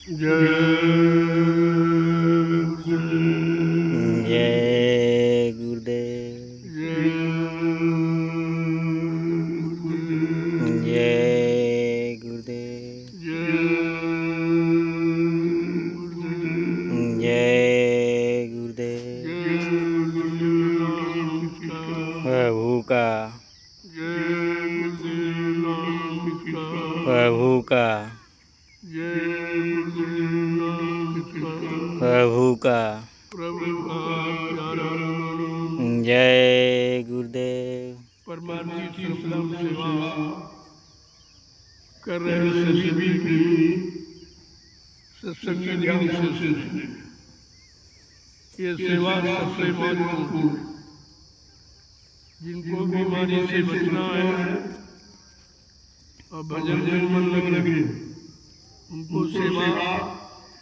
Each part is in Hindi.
जय गुरुदेव। जय गुरुदेव। जय गुरुदेव। प्रभु का प्रभु का प्रभु का जय गुरुदेव। परमार्थी सत्संग सेवा कर रहे सभी भी सत्संगी ध्यान से सुने। ये सेवा सबसे महत्वपूर्ण है। जिनको बीमारी से बचना है और भजन में मन लगे, उनको सेवा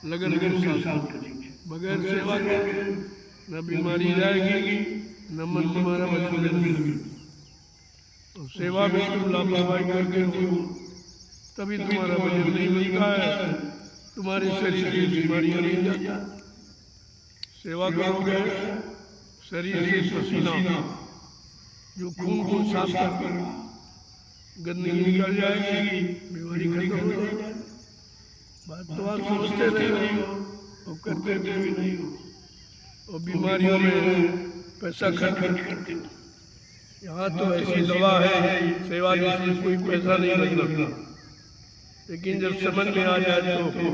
लगन के साथ करेंगे। बगैर सेवा के न बीमारी जाएगी न मन तुम्हारा भजन में लगेगी। तो सेवा में तुम लापरवाही करके हो तभी तुम्हारा भजन नहीं मिलता है, तुम्हारे शरीर की बीमारियां नहीं जाती। सेवा करोगे शरीर से पसीना जो खून को साफ कर गंदगी निकल जाएगी, बीमारी खत्म हो जाएगी। बात तो आप समझते नहीं हो और करते भी नहीं हो, और बीमारियों में पैसा खर्च करते हो। यहाँ तो ऐसी दवा है सेवा जिसमें कोई पैसा नहीं लगना, लेकिन जब समझ में आ जाए तो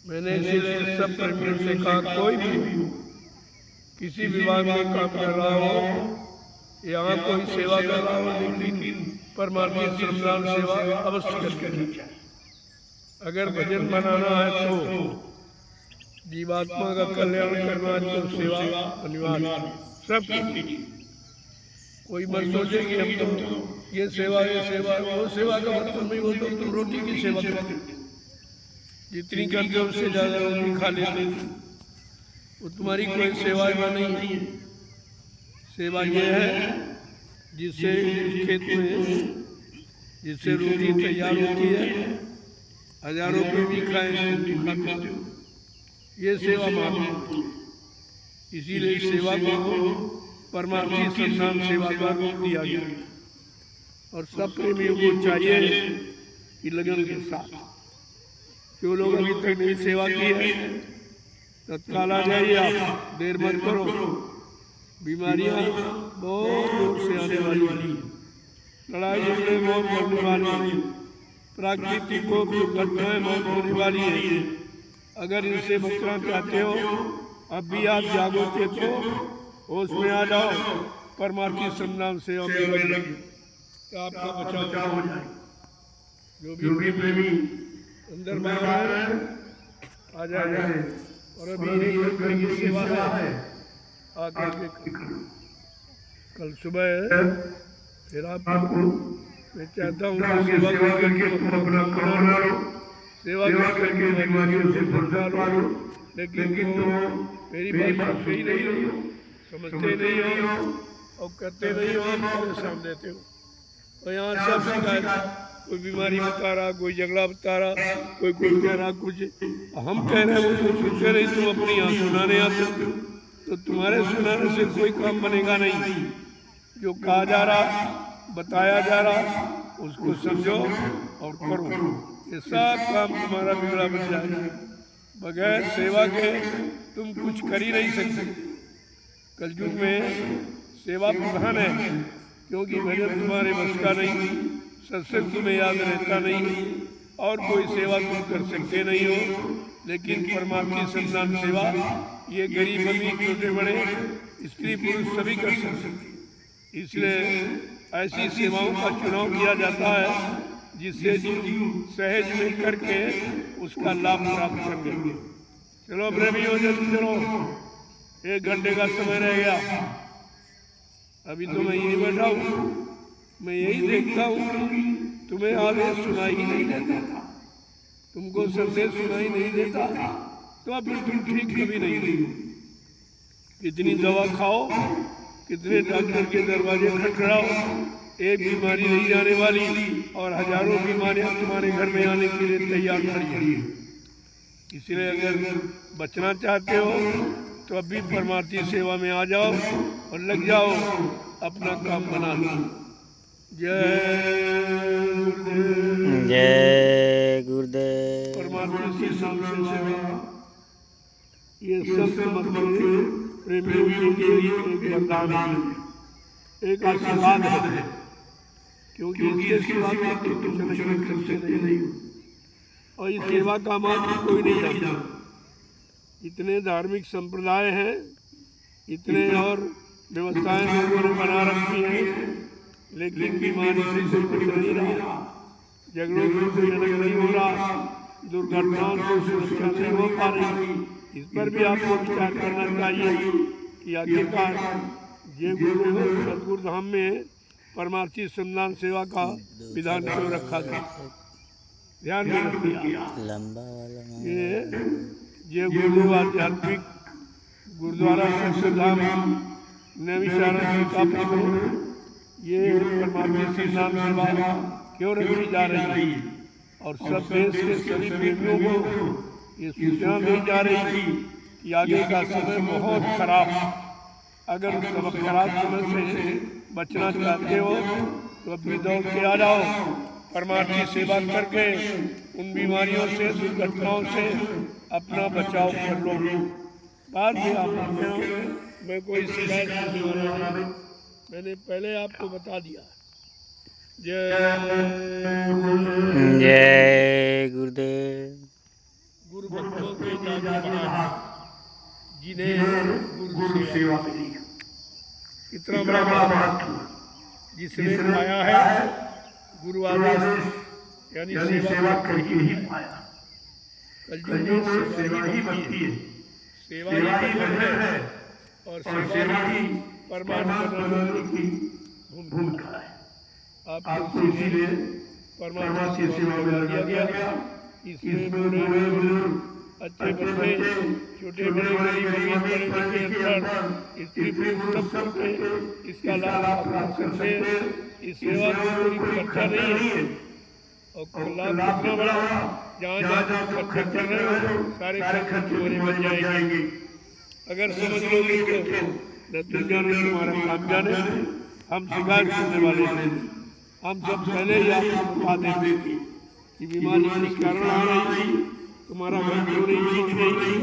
मैंने इसीलिए सब प्रेमियों से कहा, कोई भी किसी विभाग में काम कर रहा हो, यहाँ कोई सेवा कर रहा हो, लेकिन परमार्थी श्रमदान सेवा अवश्य करके। अगर भजन बनाना है तो जीवात्मा का कल्याण करना है तो सेवा अनिवार्य सब की। कोई मत सोचे कि हम तो ये सेवा वो सेवा का मतलब नहीं हो तो तुम रोटी की सेवा करते, जितनी करते हो उससे ज्यादा रोटी खा लेते, वो तुम्हारी कोई सेवा नहीं है। सेवा ये है जिससे खेत में जिससे रोटी तैयार होती है, हजारों पे भी खाए तुम भी खाते हो, ये सेवा मानते। इसीलिए सेवा को परमार्थी संतान सेवा का रूप दिया गया और सब प्रेमियों को चाहिए कि लगन के साथ। जो लोग अभी तक नहीं सेवा की है तत्काल आ जाइए, आप देर मत करो। बीमारियां बहुत दूर से आने वाली हैं, लड़ाई झगड़े बहुत बढ़ने वाले हैं, प्राकृतिक दुर्घटनाएं बहुत होने वाली है। अगर इनसे बचना चाहते हो अब भी आप जागोगे तो होश में आ जाओ, परमार्थी संनाम से आपका बचाव हो जाए। जो भी प्रेमी अंदर बाहर आ जाए, और अभी एक घंटे की सेवा है आगे के कल सुबह फिर आपको मैं चाहता हूँ कि सेवा करके अपना कमाना लो, सेवा करके बीमारियों से छुटकारा लो, लेकिन मेरी बात सुनते ही नहीं हो, समझते नहीं हो और करते नहीं हो, आप परेशान देते हो। तो यहाँ सब शिकायत, कोई बीमारी बता रहा, कोई झगड़ा बता रहा, कोई कुछ कह रहा, कुछ हम कह रहे हैं वो तो सुनते नहीं, तुम अपनी यहाँ सुनाने आते हो, तो तुम्हारे सुनाने से कोई काम बनेगा नहीं। जो कहा जा रहा बताया जा रहा उसको समझो और करो, ये सब काम तुम्हारा बिगड़ा बन जाएगा। बगैर सेवा के तुम कुछ कर ही नहीं सकते। कलयुग में सेवा प्रधान है, क्योंकि भजन तुम्हारे बस का नहीं, सत्संग तुम्हें याद रहता नहीं, और कोई सेवा तुम कर सकते नहीं हो। लेकिन परमार्थी संतान सेवा ये गरीब अमीर छोटे बड़े स्त्री पुरुष सभी कर सकते। इसलिए ऐसी सेवाओं का चुनाव किया जाता है जिससे सहज में करके उसका लाभ प्राप्त कर लेंगे। चलो प्रेमियों जल्दी चलो, 1 घंटे का समय रह गया। अभी तो मैं यही बैठा हूँ, मैं यही देखता हूँ कि तुम्हें आदेश सुनाई ही नहीं देता, तुमको संदेश सुनाई नहीं देता, तो फिर तुम ठीक कभी नहीं। कितनी दवा खाओ, कितने डॉक्टर के दरवाजे खटखटाओ, एक बीमारी नहीं जाने वाली और हजारों बीमारियां तुम्हारे घर में आने के लिए तैयार खड़ी है। इसलिए अगर बचना चाहते हो तो अभी परमार्थी सेवा में आ जाओ और लग जाओ, अपना काम बना लो। जय गुरुदेव। जय गुरुदेव। परमार्थी सिद्धांत सेवा ये संत मत के प्रेमियों के लिए एक वरदान है, एक आशीर्वाद है, क्योंकि इसके सिवा तो कुछ नहीं कर सकते नहीं, और इस सेवा का महत्व कोई नहीं जानता। इतने धार्मिक संप्रदाय हैं, इतने और व्यवस्थाएं लोगों ने बना रखी हैं, लेकिन बीमारी से कोई बच नहीं रहा, झगड़ों से कोई अलग नहीं हो रहा, दुर्घटनाओं से सुरक्षा नहीं हो पा रही। इस पर भी आपको विचार करना चाहिए कि आखिरकार जय गुरुदेव सतगुरु धाम में परमार्थी श्रमदान सेवा का विधान क्यों रखा गया, ध्यान में रखिए। ये जय गुरुदेव आध्यात्मिक गुरुद्वारा सतगुरु धाम नैमिषारण्य सीतापुर में ये परमार्थी श्रमदान सेवा क्यों रखी जा रही है, और सब देश के सभी प्रेमियों को ये सूचना दी जा रही कि आगे का समय बहुत खराब, अगर उस खराब समय से बचना चाहते हो तो अभी दौड़ के आ जाओ, परमार्थी सेवा करके उन बीमारियों से, दुर्घटनाओं से अपना बचाव कर लो। बाद में आप मैं कोई शिकायत करने वाला नहीं, मैंने पहले आपको बता दिया। जय गुरुदेव। गुरु भक्तों के जागे बाहर जिन्हें गुरु सेवा मिली, इतना बड़ा महत्व जिसने पाया है गुरु आदेश यानी सेवा कर ही पाया। कलयुग में सेवा ही भक्ति है, सेवा ही जीवन है, और सेवा ही परमात्मा की भूमिका है। आपको इसीलिए परमात्मा सेवा में दिया गया। इसमें बूढ़े बुजुर्ग, अच्छे बच्चे, छोटे बड़े, गरीब अमीर, पढ़े लिखे अनपढ़, स्त्री पुरुष सब करके इसका लाभ प्राप्त करते हैं। इस सेवा में कोई खर्चा नहीं है, और लाभ कितना बड़ा, जहाँ जहाँ खर्चा कर रहे हो सारे खर्च तुम्हारे बच जाएंगे। अगर समझ लोगे तो न तुम जाने तुम्हारा काम जाने। हम शिकायत करने वाले नहीं, हम सब पहले ही आपको बता देंगे कि बीमारी किस कारण आ रही, तुम्हारा घर क्यों नहीं छूट रही,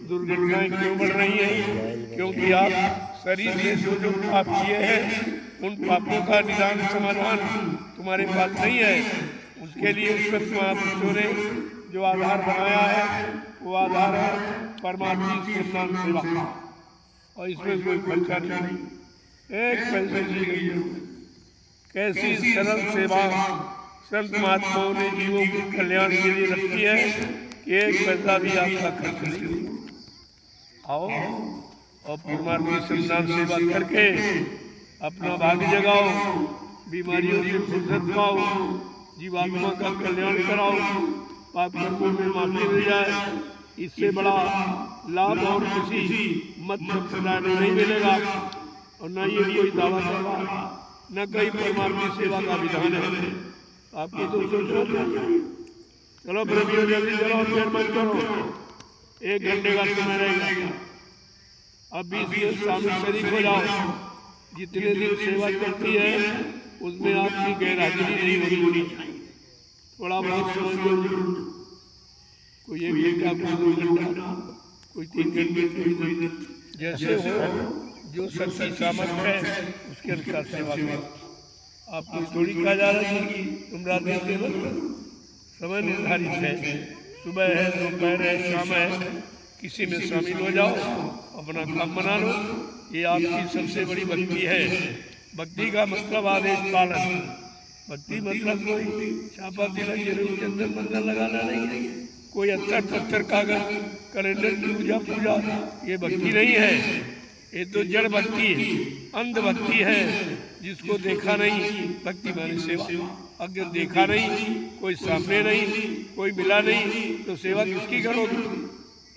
दुर्घटनाएं क्यों बढ़ रही हैं, क्योंकि आप शरीर से जो पाप किए हैं उन पापों का निदान समाधान तुम्हारे पास नहीं है। उसके लिए सत्य महापुरुषों ने जो आधार बनाया है वो आधार है परमार्थी श्रमदान सेवा का, और इसमें कोई खर्चा नहीं, एक पैसे की। कैसी सरल सेवा संत महात्माओं ने जीवों के कल्याण के लिए रखी है कि एक पैसा भी आपका खर्च नहीं। आओ और परमार्थी श्रमदान सेवा करके अपना भाग्य जगाओ, बीमारियों से फुर्सत पाओ, जीवात्मा का कल्याण कराओ, पाप कर्मों में माफी मिल जाए। इससे बड़ा लाभ और किसी मत संप्रदाय में नहीं मिलेगा, और न ये कोई दावा करवा, न कहीं परमार्थी सेवा का विधान है। आपको तो सोचना चाहिए। चलो प्रेमियों जल्दी चलो, देर मत करो, 1 घंटे का समय रहेगा। अब 20 दिन शामिल शरीक हो जाओ। जितने दिन सेवा चलती है उसमें आपकी गैरहाजिरी नहीं होनी चाहिए। थोड़ा बहुत समझ लो, कोई 1 घंटा, कोई 2 घंटा, कोई 3 घंटे, कोई जैसे हो, जो शक्ति सामर्थ्य है उसके अनुसार सेवा करो। आपको थोड़ी कहा जा रहा है कि तुम रात में सेवा करो, समय निर्धारित है, सुबह है, दोपहर है, शाम है, किसी में शामिल हो जाओ, अपना काम बना लो। ये आपकी सबसे बड़ी भक्ति है। भक्ति का मतलब आदेश पालन। भक्ति मतलब कोई छापा तिलक जरूर चंदन मंगल लगाना नहीं है, कोई अत्तर पत्थर कागज कैलेंडर की पूजा, ये भक्ति नहीं है। ये तो जड़ भक्ति है, अंध भक्ति है, जिसको देखा नहीं भक्ति माने सेवा। अगर देखा नहीं, कोई सामने नहीं, कोई मिला नहीं, तो सेवा किसकी करोगे।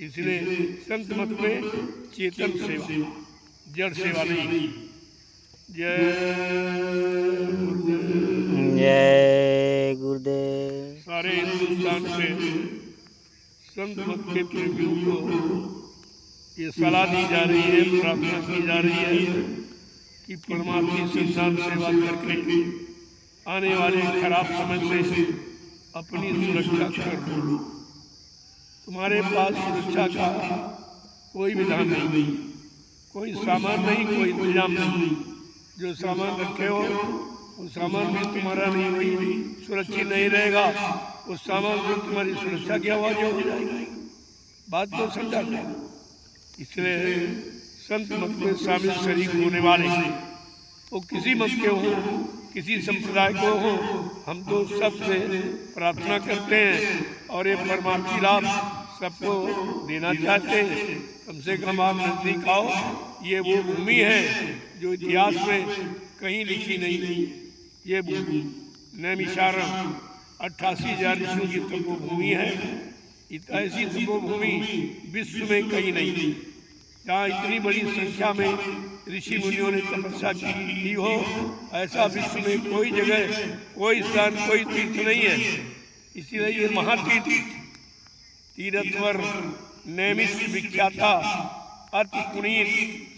इसलिए संत मत में चेतन सेवा, जड़ सेवा नहीं। जय गुरुदेव। जय गुरुदेव। सारे हिंदुस्तान में संत मत के प्रेमियों को ये सलाह दी जा रही है, प्रार्थना की जा रही है कि परमार्थी संतान सेवा करके आने वाले खराब समय से अपनी सुरक्षा कर लो। तुम्हारे पास सुरक्षा का कोई विधान नहीं, कोई सामान नहीं, कोई इंतजाम नहीं। जो सामान रखे हो वो सामान भी तुम्हारा नहीं, वही सुरक्षित नहीं रहेगा। उस सामान से तुम्हारी सुरक्षा की आवाज हो जाएगी। बात को समझा जाए। इसलिए संत मत में शामिल शरीक होने वाले वो किसी मत के हो, किसी संप्रदाय को हो, हम तो सबसे प्रार्थना करते हैं और ये परमार्थी लाभ सबको देना चाहते हैं। कम से कम आप नजदीक आओ। ये वो भूमि है जो इतिहास में कहीं लिखी नहीं। ये भूमि नैमिषारण्य 88,000 ऋषियों की तपोभूमि है। ऐसी तपोभूमि विश्व में कहीं नहीं, जहाँ इतनी बड़ी संख्या में ऋषि मुनियों ने तपस्या की हो। ऐसा विश्व में कोई जगह, कोई स्थान, कोई तीर्थ नहीं है। इसीलिए ये महातीर्थ तीर्थवर नैमिष विख्याता अति पुनीत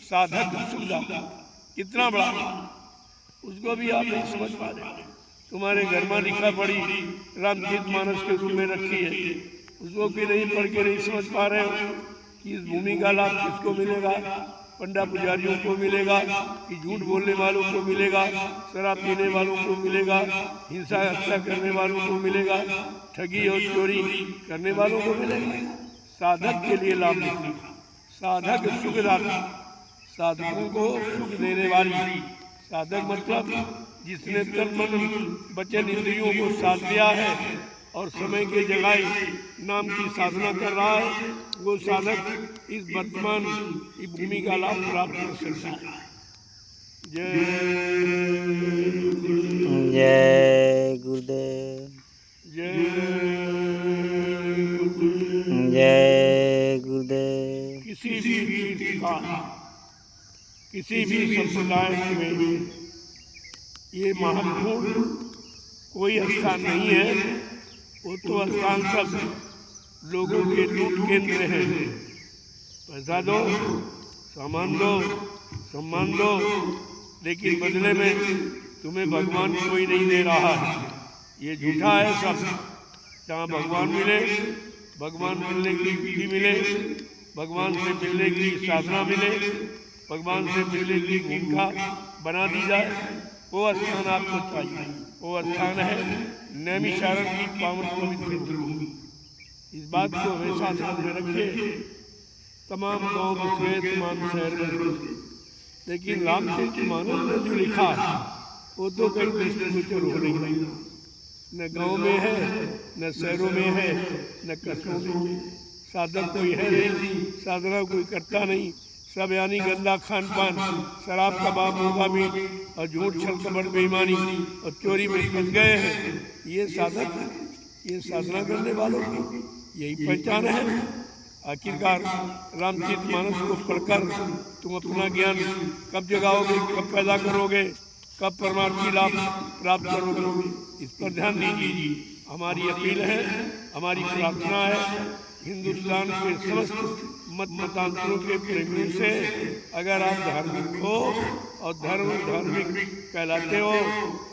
साधक सुखदाता कितना बड़ा, उसको भी आप नहीं समझ पा रहे। तुम्हारे घर में लिखा पड़ी रामचरितमानस के रूप में रखी है, उसको भी नहीं पढ़ के नहीं समझ पा रहे हो कि इस भूमि का लाभ किसको मिलेगा। पंडा पुजारियों को मिलेगा कि झूठ बोलने वालों को मिलेगा, शराब पीने वालों को मिलेगा, हिंसा हत्या करने वालों को मिलेगा, ठगी और चोरी करने वालों को मिलेगा। साधक के लिए लाभ मिलेगा। साधक सुखदाता, साधकों को सुख देने वाली। साधक मतलब जिसने तन मन वचन इंद्रियों को साध दिया है और समय के जगाए नाम की साधना कर रहा है, वो साधक इस वर्तमान इस भूमि का लाभ प्राप्त कर सकता है। जय गुरुदेव, जय जय गुरुदेव। किसी भी तीर्थ का, किसी भी संप्रदाय में ये महत्वपूर्ण कोई स्थान नहीं है। वो तो स्थान सब लोगों के लूट केंद्र है। पैसा दो, सामान दो, सम्मान दो, लेकिन बदले में तुम्हें भगवान कोई नहीं दे रहा है। ये झूठा है सब। जहाँ भगवान मिले, भगवान मिलने की युक्ति मिले, भगवान से मिलने की साधना मिले, भगवान से मिलने की भूमिका बना दी जाए, वो स्थान आपको चाहिए। वो स्थान है नैमिषारण्य की पावन पवित्र भूमि। इस बात को हमेशा ध्यान में रखिए। तमाम गांव बसे, तमाम शहर बसे, लेकिन रामचरितमानस में जो लिखा है वो तो कहीं दृष्टिगोचर हो नहीं रहा। न गांव में है, न शहरों में है, न कस्बों में है। साधक कोई है नहीं, साधना कोई करता नहीं। सब यानी गंदा खान पान, शराब कबाब मुर्गा मीट और झूठ छल कपट बेईमानी और चोरी में फंस गए हैं। ये साधक, ये साधना करने वालों की यही पहचान है। आखिरकार रामचरितमानस को पढ़कर तुम अपना ज्ञान कब जगाओगे, कब पैदा करोगे, कब परमार्थी लाभ प्राप्त करोगे, इस पर ध्यान दीजिए। हमारी अपील है, हमारी प्रार्थना है, हिंदुस्तान के समस्त मत मतांतरों के प्रेमियों से, अगर आप धार्मिक हो और धार्मिक कहलाते हो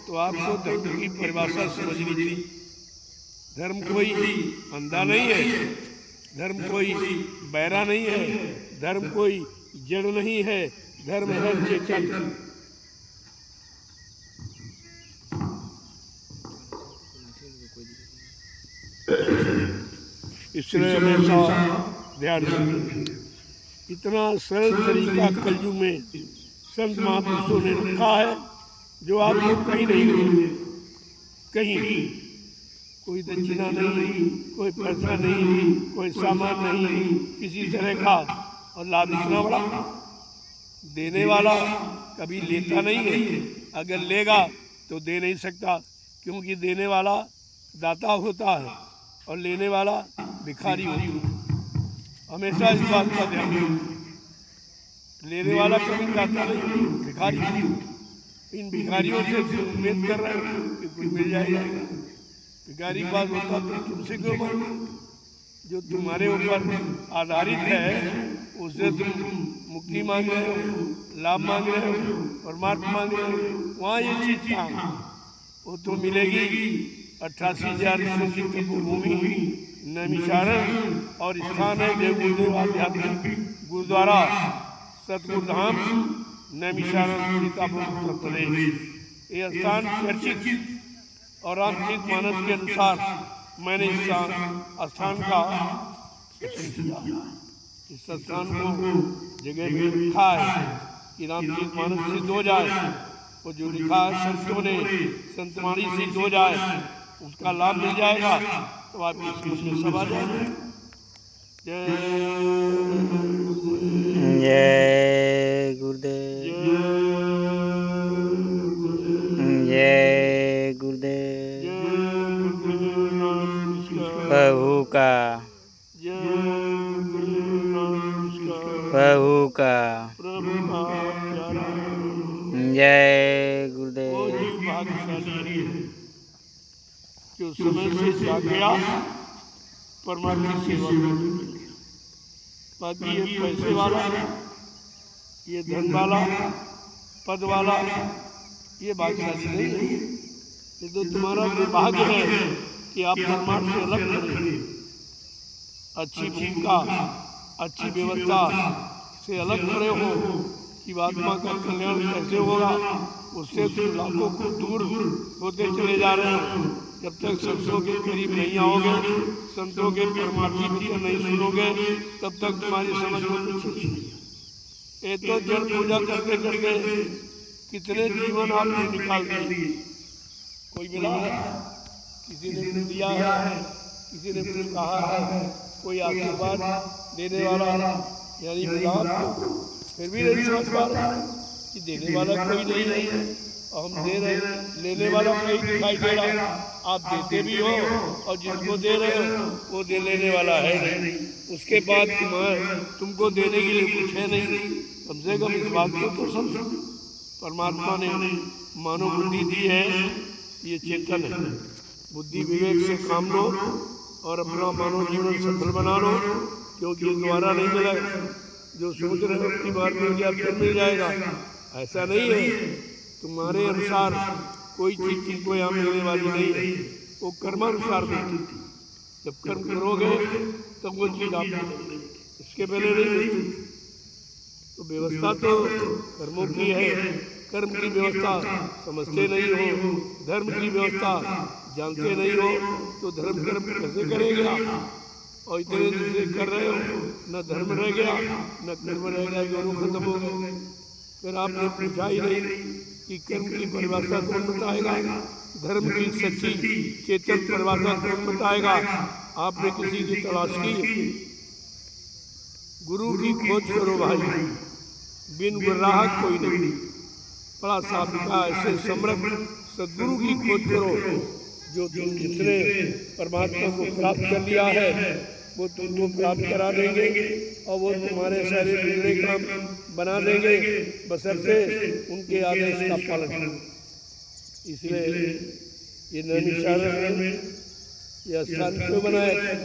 तो आपको धर्म की परिभाषा समझनी चाहिए। धर्म कोई अंधा नहीं है, धर्म कोई बैरा नहीं है, धर्म कोई जड़ नहीं है, धर्म है चेतन। इसलिए हमेशा ध्यान रखिए। इतना सरल तरीका कलयुग में संत महापुरुषों ने रखा है जो आपको कहीं नहीं मिलेंगे। कहीं कोई दक्षिणा नहीं, कोई पैसा नहीं, कोई सामान नहीं, किसी तरह का। और लाभ इतना बड़ा, देने वाला कभी लेता नहीं है। अगर लेगा तो दे नहीं सकता, क्योंकि देने वाला दाता होता है और लेने वाला भिखारी होता है। हमेशा इस बात का ध्यान रखें। लेने वाला कभी दाता नहीं, भिखारी। इन भिखारियों से उम्मीद कर रहे हो कि कुछ मिल जाएगा। भिखारी बात होता तो तुमसे क्यों मांगो? जो तुम्हारे ऊपर आधारित है, उससे तुम मुक्ति मांग रहे हो, लाभ मांग रहे हो, परमात्मा मांग रहे हो, वहाँ ये चीज कहाँ, वो तो मिलेगी 88,000 ईश्वर की तपोभूमि नैमिषारण्य और स्थान है जय गुरुदेव आध्यात्मिक गुरुद्वारा सतगुरुधाम नैमिषारण्य सीतापुर उत्तर प्रदेश। ये स्थान चर्चित और रामचरित मानस के अनुसार मैंने इस स्थान का किया। इस स्थान को जगह भी लिखा है कि रामचरित मानस सिद्ध हो जाए, वो जो लिखा है संतों ने, संतवाणी सिद्ध हो जाए, उसका लाभ मिल जाएगा तो आपकी समझ में सब आ जाएगा। जय गुरुदेव, जय गुरुदेव, प्रभु का, प्रभु का, जय गुरुदेव। जो समय से जाग गया परमात्मा की सेवा करने के लिए। बाकी ये पैसे वाला, ये धन वाला, पद वाला, ये भाग्यशाली नहीं है। ये तो तुम्हारा दुर्भाग्य है कि आप परमात्मा से अलग खड़े, अच्छी भूमिका, अच्छी व्यवस्था से अलग खड़े हो कि आत्मा का कल्याण कैसे होगा, उससे तुम लाखों को दूर होते चले जा रहे हो। जब तक संतों के करीब नहीं आओगे, संतों के परमार्थी विचार नहीं सुनोगे, तब तक तुम्हारी समझ में कुछ नहीं। ये तो जड़ पूजा करते करते कितने जीवन आपने निकाल दिए। कोई मिला है, किसी ने कुछ दिया है, किसी ने कुछ कहा है, कोई आशीर्वाद देने वाला यानी मिला आपको, फिर भी नहीं समझ पा रहा कि देने वाला कोई नहीं है और हम दे रहे, लेने वाला कोई दिखाई दे रहा। आप देते भी हो और जिसको दे रहे हो वो दे लेने वाला है नहीं, उसके बाद तुमको देने के लिए कुछ है नहीं। कम से कम इस बात को तो समझो, परमात्मा ने मानव बुद्धि दी है, ये चेतन है। बुद्धि विवेक से काम लो और अपना मानव जीवन सफल बना लो, क्योंकि दोबारा नहीं मिलेगा। जो सोच रहे हो कि बार मिल गया फिर मिल जाएगा, ऐसा नहीं है। तुम्हारे अनुसार कोई चीज तुमको यहाँ मिलने वाली नहीं है, वो कर्मानुसार मिलती थी। जब कर्म करोगे तब वो चीज आप मिलेगी, इसके पहले नहीं मिलती। तो व्यवस्था तो कर्मों की है, कर्म की व्यवस्था समझते नहीं हो, धर्म की व्यवस्था जानते नहीं हो, तो धर्म कर्म कैसे करेंगे आप? और इतने दिन से कर रहे हो, न धर्म रह गया न कर्म रह गया, दोनों खत्म हो गए। फिर आपने पूछा ही नहीं कि कर्म की परिभाषा कौन बताएगा, धर्म की सच्ची चेतन परिभाषा कौन बताएगा। आपने किसी की तलाश की? गुरु की खोज करो भाई, बिन गुर्राह कोई नहीं। बड़ा साफ लिखा, ऐसे समर्थ सदगुरु की खोज करो जो तुम जिसने परमात्मा को प्राप्त कर लिया है वो तुमको प्राप्त करा देंगे और वो तुम्हारे सारे बिगड़े काम बना देंगे, बशर्ते उनके आदेश का पालन। इसलिए ये नैमिषारण्य में यह स्थान क्यों बनाया?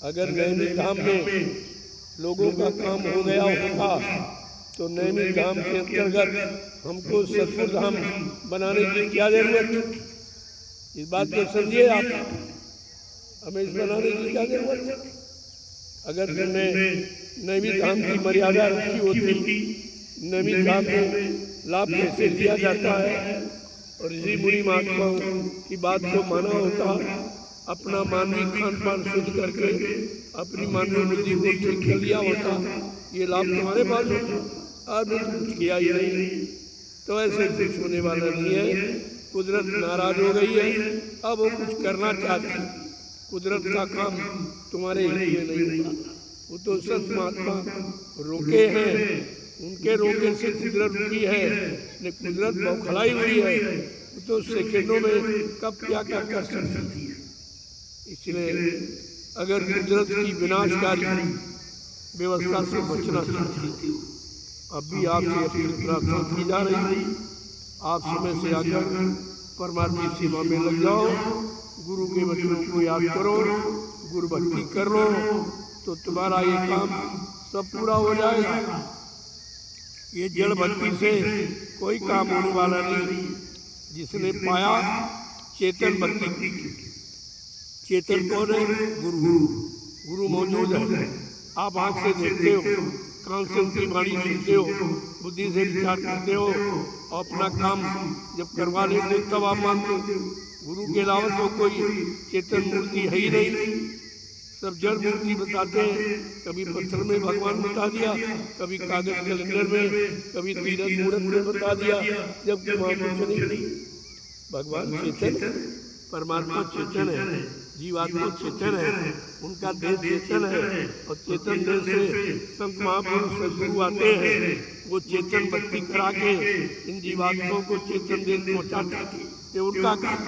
अगर नैमिष धाम में लोगों का काम हो गया होता तो नैमिष धाम के अंतर्गत हमको सतगुरु धाम बनाने की क्या जरूरत? इस बात को समझिए आप, हमें इस बनाने की क्या जरूरत है? अगर तुमने नैमिष धाम की मर्यादा रखी होती, नैमिष धाम में लाभ कैसे लिया जाता है और ऋषि मुनि महात्माओं की बात को माना होता, अपना मानवीय खान पान शुद्ध करके अपनी मानवीय बुद्धि को ठीक कर लिया होता, ये लाभ तुम्हारे पास होता। आपने कुछ किया ही नहीं, तो ऐसे कुछ होने वाला नहीं है। कुदरत नाराज हो गई है, अब वो कुछ करना चाहती है। कुदरत का काम तुम्हारे हित में नहीं होता, वो तो संत महात्मा रोके हैं, उनके रोके से कुदरत रुकी है। ने कुदरत बौखलाई हुई है, वो तो सेकंडों में कब क्या क्या कर सकती है। इसलिए अगर कुदरत की विनाशकारी व्यवस्था से बचना चाहती थी, अब भी आपसे अपनी प्रार्थना की जा रही है, आप समय से आकर परमात्मा की सेवा में लग जाओ, गुरु के वचनों को याद करो, गुरु भक्ति कर लो तो तुम्हारा ये काम सब पूरा हो जाएगा। ये जड़ भक्ति से कोई काम होने वाला नहीं। जिसने पाया चेतन भक्ति, चेतन कौन है? गुरु। गुरु मौजूद है, आप आँख से देखते हो, कान से उनकी वाणी सुनते हो, बुद्धि से विचार करते हो और अपना काम जब करवा लेते हो तब आप मानते हो। गुरु के अलावा तो कोई चेतन मूर्ति है ही नहीं, सब जड़ मूर्ति बताते हैं। कभी पत्थर में भगवान बता दिया, कभी कागज कैलेंडर में, कभी तीरथ मूर्त में बता दिया, जबकि वहाँ कुछ नहीं। भगवान चेतन, परमात्मा चेतन है, जीवात्मा चेतन है, उनका देह चेतन है और चेतन देह से संत महापुरुष सदगुरु आते हैं, वो चेतन भक्ति करा के इन जीवात्माओं को चेतन देह पहुँचाते हैं। ये उनका काम।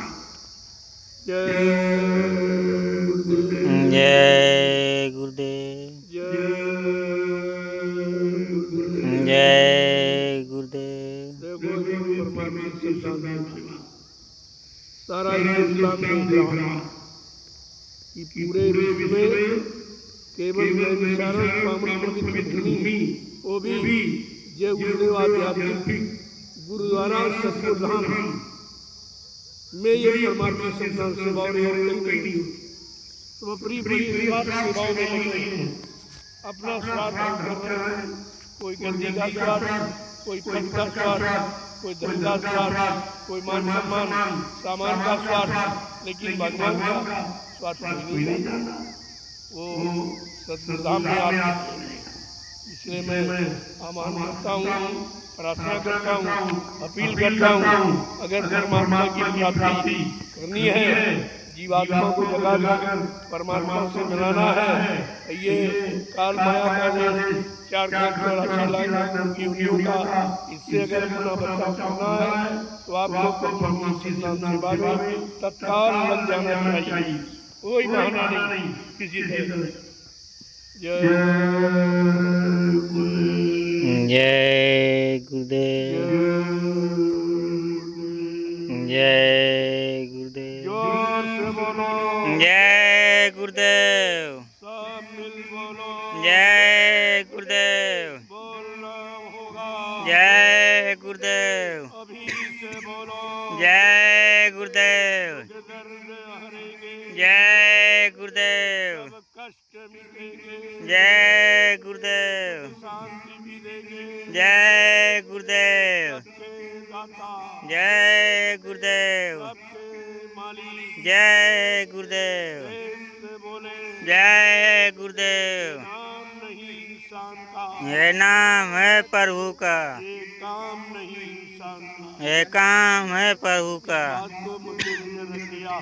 जय गुरुदेव, जय गुरुदेव, जय गुरुदेव। देखो ये परमात्मा संतान सारा हिंदुस्तान देख रहा कि पूरे विश्व में केवल नैमिषारण्य पावन पवित्र भूमि, वो भी जय गुरुदेव आध्यात्मिक गुरुद्वारा सतपुर धाम में ये परमात्मा संतान सेवा और कहीं नहीं। तो अपनी बड़ी स्वार्थ सेवाओं में लगे हैं, अपना स्वार्थ कर रहे हैं। कोई गंदी का स्वार्थ, कोई पद का स्वार्थ, कोई धन का स्वार्थ, कोई मान सम्मान सामान का स्वार्थ, लेकिन भगवान का स्वार्थ नहीं जानता। वो सतधाम में आते। इसलिए मैं आह्वान करता हूँ, प्रार्थना करता हूँ, अपील करता हूँ, अगर परमात्मा की प्राप्ति करनी है, जीवात्मा को जगाकर परमात्मा से मिलाना है, ये काल माया का देश 4,84 योनियों का, इससे अगर अपना बचाव करना है तो आप लोग को परमात्मा सेवा में तत्काल लग जाना चाहिए। कोई बहाना नहीं किसी तरह। जय जय गुरुदेव, जय गुरुदेव, जोर से बोलो, जय गुरुदेव, सब मिल बोलो, जय गुरुदेव, बोलना होगा, जय गुरुदेव, अभी से बोलो, जय गुरुदेव, दर्द हरेंगे, जय गुरुदेव, सब कष्ट मिटेंगे, जय गुरुदेव, शांति मिलेंगे, जय गुरुदेव, सबके दाता, जय गुरुदेव, सबके मालिक, जय गुरुदेव, प्रेम से बोले, जय गुरुदेव। नाम नहीं इंसान का, ये नाम है प्रभु का, ये काम नहीं इंसान का, ये काम है प्रभु का। बात को मुझे रखिया,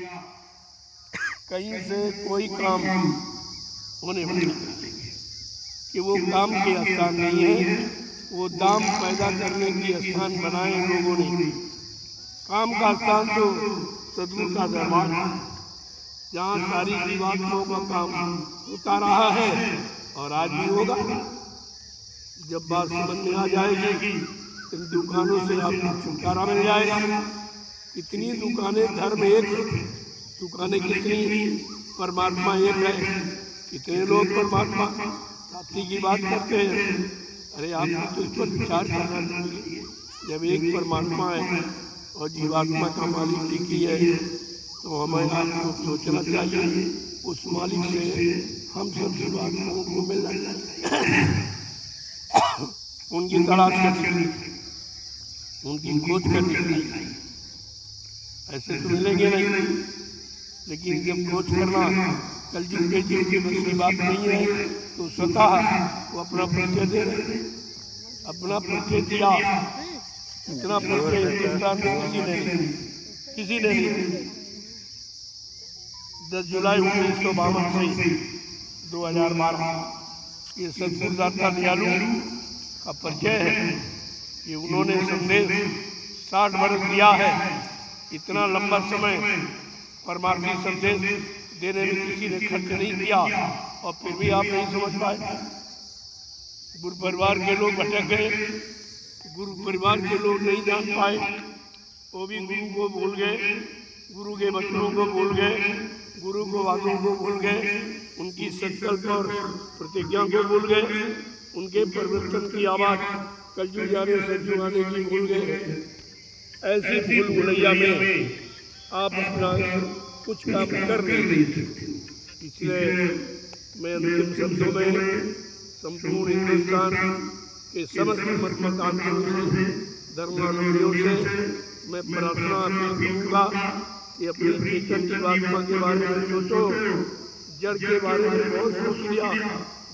कहीं से कोई काम होने वाला कि वो काम के स्थान नहीं है, वो दाम पैदा करने की स्थान बनाए लोगों ने। काम का स्थान तो सदगुरु का दरबार है, जहाँ सारी जीवात्माओं का काम होता रहा है और आज भी होगा। जब बात समझ में आ जाएगी, इन दुकानों से आपको छुटकारा मिल जाएगा। कितनी दुकानें, धर्म एक, दुकानें कितनी, परमात्मा एक है। कितने लोग परमात्मा प्राप्ति की बात करते हैं। अरे आपको तो इस पर विचार करना चाहिए। जब एक परमात्मा है और जीवात्मा का मालिक एक ही है, तो हमें आपको सोचना चाहिए उस मालिक से हम सब जीवात्माओं को मिलना चाहिए, उनकी तलाश करनी, उनकी खोज करनी चाहिए। ऐसे तो मिलेंगे नहीं, लेकिन जब खोज करना कलयुग के जीव की बस की बात नहीं है, तो स्वतः वो अपना परिचय दे रहे, अपना परिचय दिया। इतना परिचय हिंदुस्तान में किसी ने नहीं। 10 जुलाई 1952 से 2012 ये सतगुरुदाता दयालु का परिचय है कि उन्होंने संदेश 60 वर्ष दिया है। इतना लंबा समय परमार्थी संदेश देने में किसी ने खर्च नहीं किया और फिर भी आप नहीं समझ पाए। गुरु परिवार के लोग भटक गए, गुरु परिवार के लोग नहीं जान पाए, वो भी गुरु को भूल गए, गुरु के वचनों को भूल गए। गुरु को वादों को भूल गए, उनकी संकल्प और प्रतिज्ञा को भूल गए, उनके परिवर्तन की आवाज कलयुग जाने सज्जू आने की भूल गए। ऐसी भूल भुलैया में आप अपना कुछ काम कर नहीं सकते। इसलिए मैं अंतिम शब्दों में संपूर्ण हिंदुस्तान के समस्त मत मतांतरों से, धर्मानुयायियों से मैं प्रार्थना अपील करूँगा कि अपनी चेतन की आत्मा के बारे में सोचो। जड़ के बारे में बहुत सोच लिया,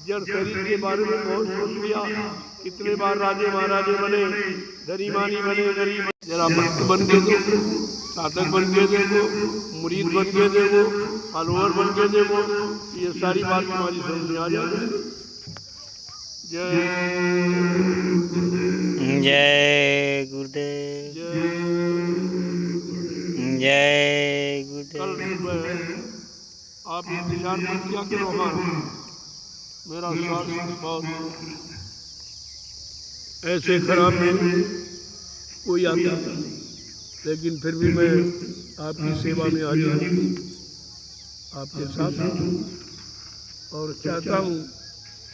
जड़ शरीर के बारे में बहुत सोच लिया। कितने बार राजे महाराजे बने, गरीबानी बने, गरीब जरा भक्त बन के देखो, साधक बन के देखो, मुरीद बन के देखो, फॉलोअर बन के देखो, ये सारी बात तुम्हारी समझ में आ जाएगी। जय जय गुरुदेव, जय गुरुदेव। कल सुबह आप इंतजार मत किया करो, मेरा स्वास्थ्य बहुत ऐसे खराब में कोई आता नहीं, लेकिन फिर भी मैं आपकी सेवा में आ जाऊँ, आपके साथ हूँ और चाहता हूँ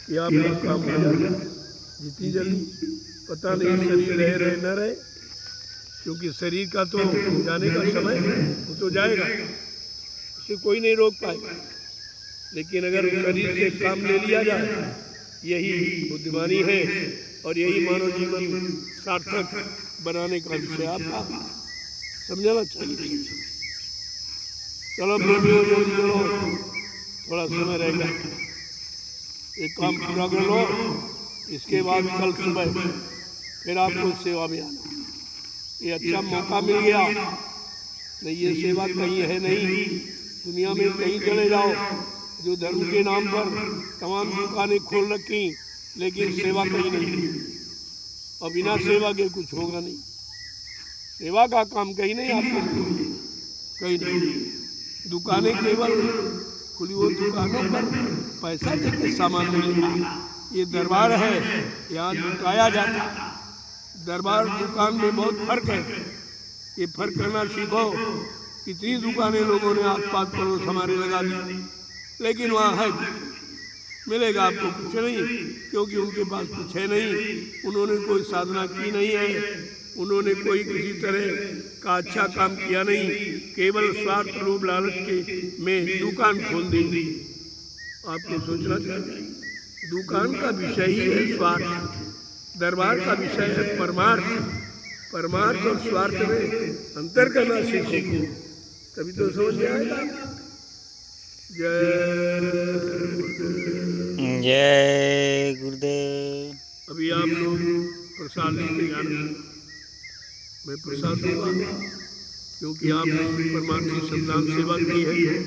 कि आपका काम हो जाए जितनी जल्दी। पता नहीं शरीर रहे न रहे, क्योंकि शरीर का तो जाने का समय है, वो तो जाएगा, उसे कोई नहीं रोक पाएगा। लेकिन अगर शरीर से काम ले लिया जाए, यही बुद्धिमानी है और यही मानव जीवन सार्थक बनाने का विषय आपका समझना चाहिए। चलो प्रेमियों, जल्दी करो, थोड़ा समय रह गया, एक काम पूरा कर लो, इसके बाद कल सुबह फिर आपको सेवा में आना। ये अच्छा मौका मिल गया, नहीं ये सेवा कहीं है नहीं, दुनिया में कहीं चले जाओ, जो धर्म के नाम पर तमाम दुकानें खोल रखी, लेकिन सेवा कहीं नहीं, और बिना सेवा के कुछ होगा नहीं। सेवा का काम कहीं नहीं, आपको कहीं नहीं। दुकानें केवल खुली वो दुकानों पर पैसा देकर सामान मिलेगा। ये दरबार है, यहाँ लुटाया जाता है। दरबार दुकान में बहुत फर्क है, ये फर्क करना सीखो। कितनी दुकानें लोगों ने आस पास पड़ोस हमारे लगा दी, लेकिन वहाँ है मिलेगा आपको कुछ नहीं, क्योंकि उनके पास कुछ है नहीं, उन्होंने कोई साधना की नहीं है, उन्होंने कोई किसी तरह का अच्छा काम किया नहीं, केवल स्वार्थ लोभ लालच के में दुकान खोल दी। आपको सोचना चाहिए, दुकान का विषय ही है स्वार्थ, दरबार का विषय है परमार्थ। परमार्थ और स्वार्थ में अंतर करना सीखो, तभी तो समझ में आएगा। जय गुरुदेव। अभी आप लोग प्रसाद लेके जाना, मैं प्रसाद दूंगा, क्योंकि आपने परमात्मा संतान सेवा की है,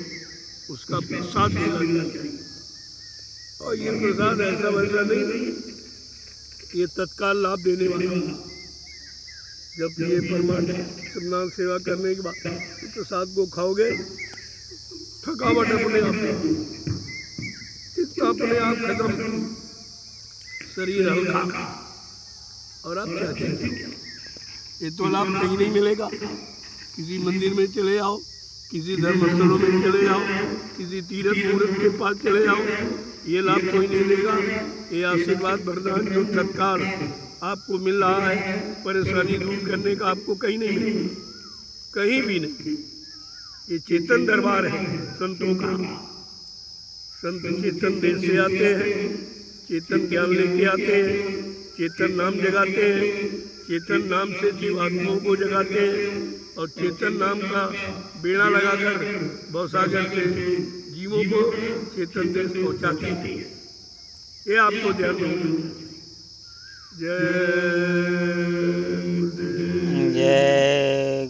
उसका प्रसाद देना चाहिए। और ये प्रसाद ऐसा वैसा नहीं, ये तत्काल लाभ देने वाला। जब ये परमात्मा संतान सेवा करने के बाद प्रसाद को खाओगे, थकावट अपने आप चित्त अपने आप खत्म, शरीर हल्का, और आप चाहते हैं ये तो लाभ कहीं नहीं मिलेगा। किसी मंदिर में चले आओ, किसी धर्मस्थलों में चले जाओ, किसी तीर्थ मूर्त के पास चले जाओ, ये लाभ कोई नहीं देगा। ये आशीर्वाद वरदान जो तत्काल आपको मिल रहा है, परेशानी दूर करने का आपको कहीं नहीं मिलेगा, कहीं भी नहीं। ये चेतन दरबार है संतों का। संत चेतन देश से आते हैं, चेतन ज्ञान लेके आते हैं, चेतन नाम जगाते हैं, चेतन नाम से जीवात्माओं को जगाते हैं, और चेतन नाम का बेड़ा लगाकर भवसागर से जीवों को चेतन देश पहुंचाते हैं। ये आपको ध्यान रखना। जय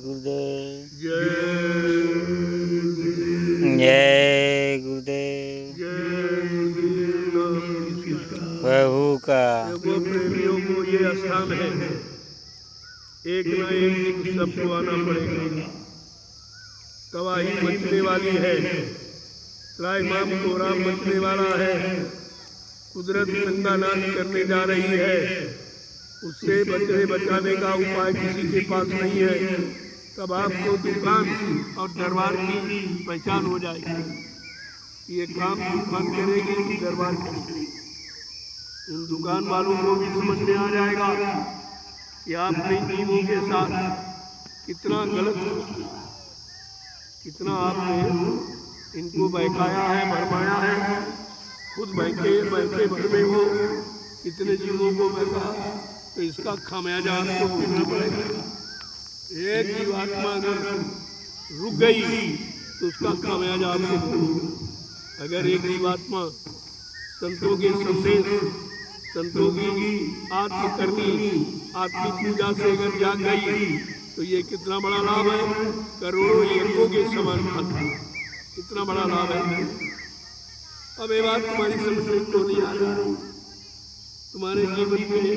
गुरुदेव, जय जय गुरुदेव, प्रभु का। देखो प्रेमियों को ये स्थान है, एक न एक दिन सबको आना पड़ेगा। तबाही मचने वाली है, त्राहिमाम कोहराम मचने वाला है, कुदरत गंगा नाच करने जा रही है। उससे बचने बचाने का उपाय किसी के पास नहीं है। तब आपको दुकान और दरबार की पहचान हो जाएगी। ये काम दुकान करेगी कि दरबार करेगी। उन दुकान वालों को भी समझ में आ जाएगा कि आपने जीवों के साथ कितना गलत किया, कितना आपने इनको बहकाया है, भरमाया है। खुद बहके भरमे हो, कितने जीवों को बहका, तो इसका खामियाजा आपको भुगतना पड़ेगा। एक जीवात्मा अगर रुक गई तो उसका खामियाजा आपको भुगतना। अगर एक जीवात्मा संतों के संदेश, संतों की आत्मकर्मी आत्मिक पूजा से अगर जाग गई तो ये कितना बड़ा लाभ है। करोड़ों यज्ञों के समान फल, कितना बड़ा लाभ है। अब ये बात तुम्हारी समझ में क्यों नहीं आ रही? तुम्हारे जीवन में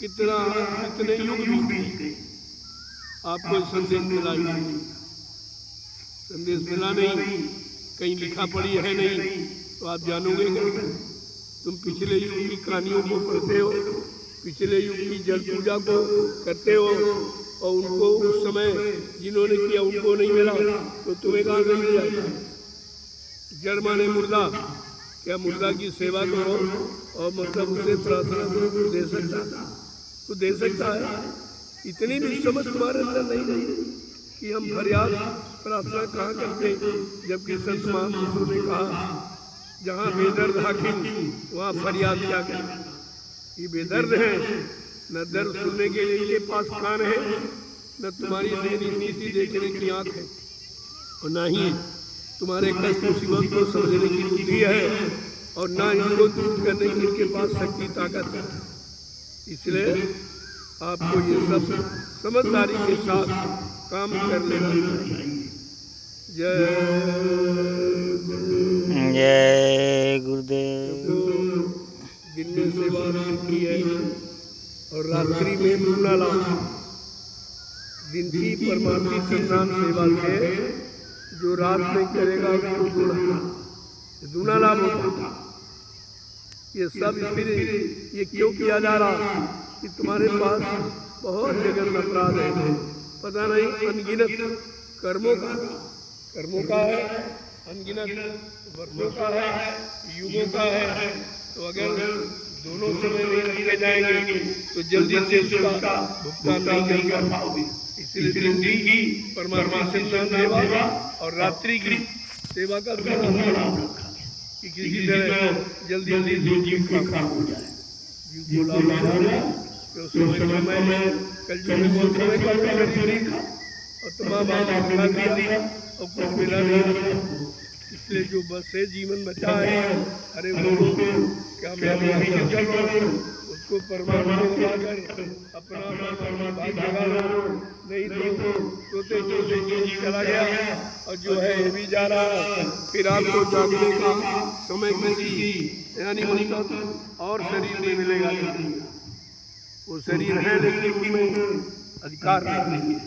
कितने युग बीते, आपको संदेश मिला ही नहीं। संदेश मिला नहीं, कहीं लिखा पड़ी है नहीं, तो आप जानोगे कैसे? तुम पिछले युग की कहानियों को पढ़ते हो, पिछले युग की जल पूजा को करते हो, और उनको उस समय जिन्होंने किया उनको नहीं मिला तो तुम्हें कहाँ से मिल जाएगा? जड़ माने मुर्दा, क्या मुर्दा की सेवा करो और मतलब उसे प्रार्थना करो, दे सकता तो दे सकता है। इतनी भी समझ तुम्हारे अंदर नहीं रही कि हम फरियाद प्रार्थना कहाँ करते, जबकि संत महापुरुषों ने कहा जहाँ बेदर्द हाकिम वहाँ फरियाद क्या करें। ये बेदर्द है, न दर्द सुनने के लिए इनके पास कान है, न तुम्हारी दयनीय स्थिति देखने की आँख है, और न ही तुम्हारे कष्ट मुसीबत को समझने की बुद्धि है, और न इनको दूर करने की इनके पास शक्ति ताकत है। इसलिए आपको ये सब समझदारी के साथ काम कर लेना चाहिए। जय गुरुदेव। दिन में सेवा की है और रात्रि में दूना लाभ। दिन की परमार्थी संतान सेवा से जो रात में करेगा उसको दूना लाभ होता। ये सब फिर ये क्यों किया जा रहा कि तुम्हारे पास बहुत जगत अपराध है, पता नहीं अनगिनत कर्मों का है, अनगिनत वर्षों का है, युगों का है। तो अगर दोनों समय में रखे जाएंगे तो जल्दी से उसका भुगतान नहीं कर पाओगे। इसलिए दिन की परमात्मा सेवा और रात्रि की सेवा का कि किसी तरह जल्दी काम हो जाए। तो समय में कल जो समय का और तमाम दिया और कुछ मिला नहीं। इसलिए जो बस से जीवन बचा है, अरे वो क्या मैं उसको परमात्मा में लगाकर अपना भाग लगा लो, नहीं तो सोते सोते जी चला गया और जो है ये भी जा रहा। फिर आपको जागने का समय किसी यानी मतलब और शरीर में मिलेगा नहीं। वो शरीर है लेकिन उनमें अधिकार नहीं है।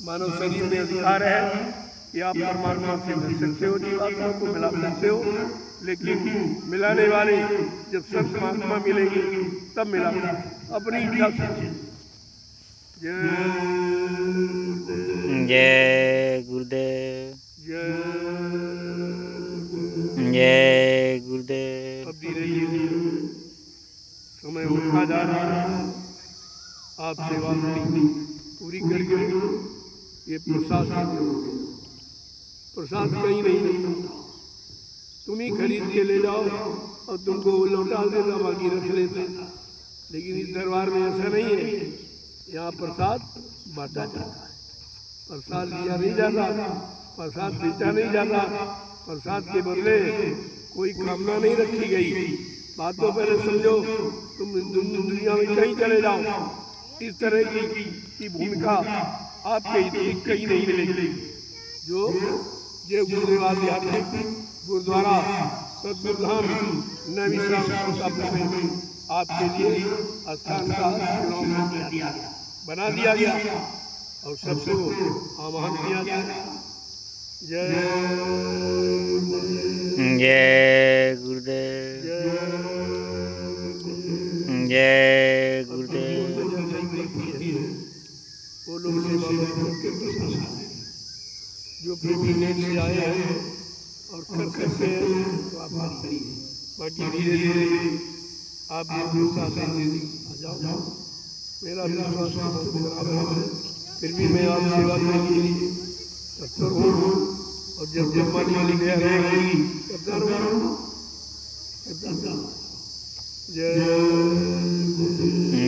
मानव शरीर में अधिकार है कि आप परमात्मा से मिल सकते हो, जीवात्मा को मिला सकते हो, लेकिन मिलाने वाले जब संत महात्मा मिलेंगे तब मिला अपनी इच्छा से। जय गुरुदेव। जय गुरुदेव। अब धीरे धीरे समय होता जा रहा है। आप सेवा पूरी करके ये प्रसाद कहीं नहीं मिलता, तुम ही खरीद के ले जाओ और तुमको लौटा देता, बाकी रख लेता। लेकिन इस दरबार में ऐसा नहीं है, यहाँ प्रसाद बांटा जाता है, प्रसाद लिया नहीं जाता, प्रसाद बेचा नहीं जाता, प्रसाद के बदले कोई कामना नहीं रखी गई। बात तो पहले समझो, तुम दुनिया में कहीं चले जाओ, इस तरह की भूमिका आपके हित कहीं नहीं मिलेगी। जो जय गुरुदेव आध्यात्मिक गुरुद्वारा सदगुरुधाम नवीश्राम में आपके लिए स्थान का चुनाव बना दिया गया और सबको आह्वान किया गया। जय गुरुदेव। जय गुरुदेव। वो लोग सेवा में करके प्रसाद लें। जो प्रेमी लेट से आए हैं और कर सकते हैं तो आप करिए, बाकी धीरे धीरे आप भी प्रसाद लेते आ जाओ। मेरा विश्वास तो बहुत खराब है, फिर भी मैं आप सेवा के लिए तत्पर हूँ। और जब जब मन वाली गया रहेगी करता रहूँ। जय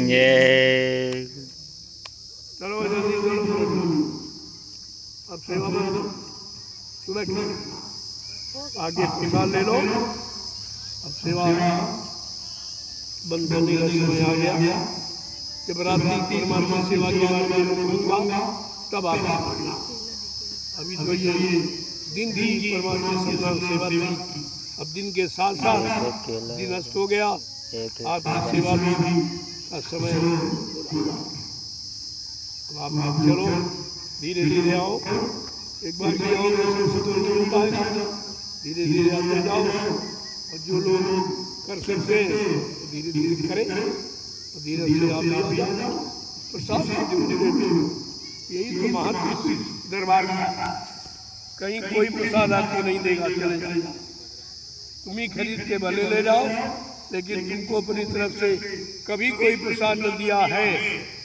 जय चलो जल्दी चलो, अब सेवा में सुबह की आगे प्रसाद ले लो। अब सेवा बंद करने का समय आ गया। जब रात्रि परमात्मा सेवा के बारे में कहूँगा तब आप पढ़ना। अभी तो ये दिन की परमात्मा सत्संग सेवा थी, अब दिन के साथ साथ दिन अस्त हो गया, आपकी सेवा भी का समय हो रहा। अब आप चलो धीरे धीरे आओ, एक बार भी आओ तो नहीं होता है, धीरे धीरे आते जाओ। और जो लोग कर सकते हैं तो धीरे धीरे करें, और धीरे धीरे आप भी आ जाओ। प्रसाद की जो यही तो महत्व दरबार का, कहीं कोई प्रसाद आपको नहीं देगा, चले जाओ। तुम ही खरीद के भले ले जाओ, लेकिन तुमको अपनी तरफ से कभी कोई प्रसाद न दिया है,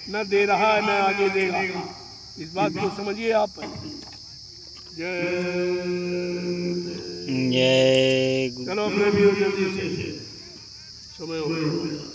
न दे रहा है, न आगे देगा। इस बात को समझिए आप। जय जय चलो प्रेमियों जल्दी से समय हो गया।